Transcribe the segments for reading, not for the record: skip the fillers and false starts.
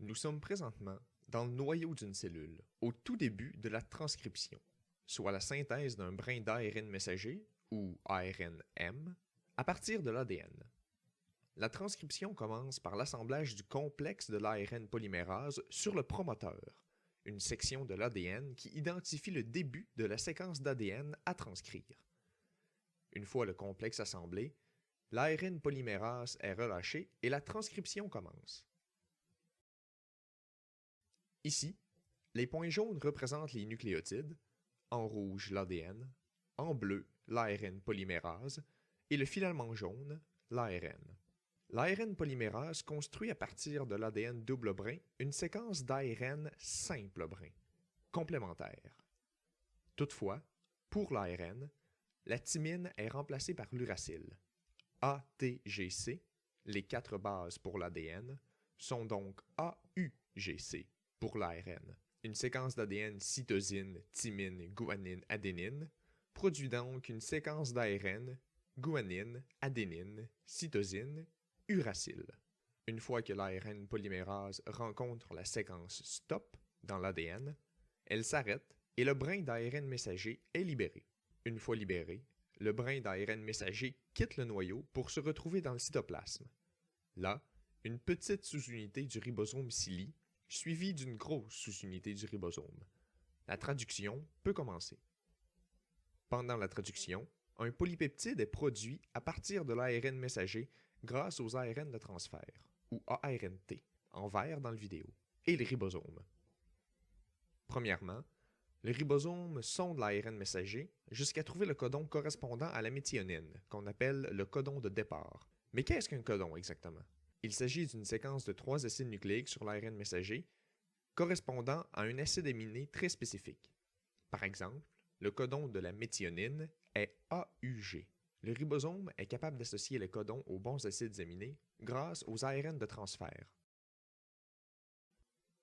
Nous sommes présentement dans le noyau d'une cellule, au tout début de la transcription, soit la synthèse d'un brin d'ARN messager, ou ARNM, à partir de l'ADN. La transcription commence par l'assemblage du complexe de l'ARN polymérase sur le promoteur, une section de l'ADN qui identifie le début de la séquence d'ADN à transcrire. Une fois le complexe assemblé, l'ARN polymérase est relâché et la transcription commence. Ici, les points jaunes représentent les nucléotides, en rouge l'ADN, en bleu l'ARN polymérase et le filament jaune, l'ARN. L'ARN polymérase construit à partir de l'ADN double brin une séquence d'ARN simple brin, complémentaire. Toutefois, pour l'ARN, la thymine est remplacée par l'uracile. ATGC, les 4 bases pour l'ADN, sont donc AUGC pour l'ARN. Une séquence d'ADN cytosine, thymine, guanine, adénine produit donc une séquence d'ARN guanine, adénine, cytosine, uracile. Une fois que l'ARN polymérase rencontre la séquence STOP dans l'ADN, elle s'arrête et le brin d'ARN messager est libéré. Une fois libéré, le brin d'ARN messager quitte le noyau pour se retrouver dans le cytoplasme. Là, une petite sous-unité du ribosome s'y lie, suivie d'une grosse sous-unité du ribosome. La traduction peut commencer. Pendant la traduction, un polypeptide est produit à partir de l'ARN messager grâce aux ARN de transfert, ou ARNT, en vert dans le vidéo, et les ribosomes. Premièrement, le ribosome sonde l'ARN messager jusqu'à trouver le codon correspondant à la méthionine, qu'on appelle le codon de départ. Mais qu'est-ce qu'un codon exactement? Il s'agit d'une séquence de 3 acides nucléiques sur l'ARN messager correspondant à un acide aminé très spécifique. Par exemple, le codon de la méthionine est AUG. Le ribosome est capable d'associer les codons aux bons acides aminés grâce aux ARN de transfert.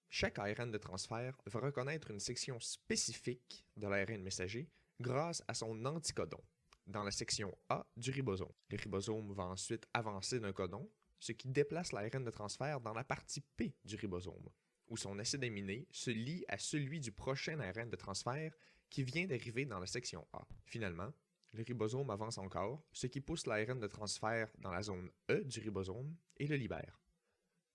Chaque ARN de transfert va reconnaître une section spécifique de l'ARN messager grâce à son anticodon, dans la section A du ribosome. Le ribosome va ensuite avancer d'un codon, ce qui déplace l'ARN de transfert dans la partie P du ribosome, où son acide aminé se lie à celui du prochain ARN de transfert qui vient d'arriver dans la section A. Finalement, le ribosome avance encore, ce qui pousse l'ARN de transfert dans la zone E du ribosome et le libère.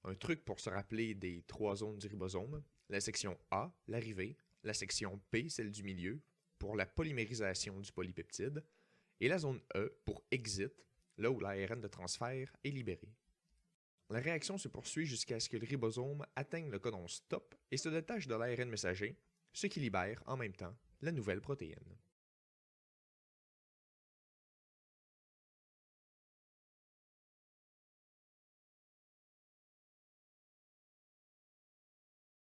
Un truc pour se rappeler des 3 zones du ribosome, la section A, l'arrivée, la section P, celle du milieu, pour la polymérisation du polypeptide, et la zone E pour exit, là où l'ARN de transfert est libéré. La réaction se poursuit jusqu'à ce que le ribosome atteigne le codon STOP et se détache de l'ARN messager, ce qui libère en même temps la nouvelle protéine.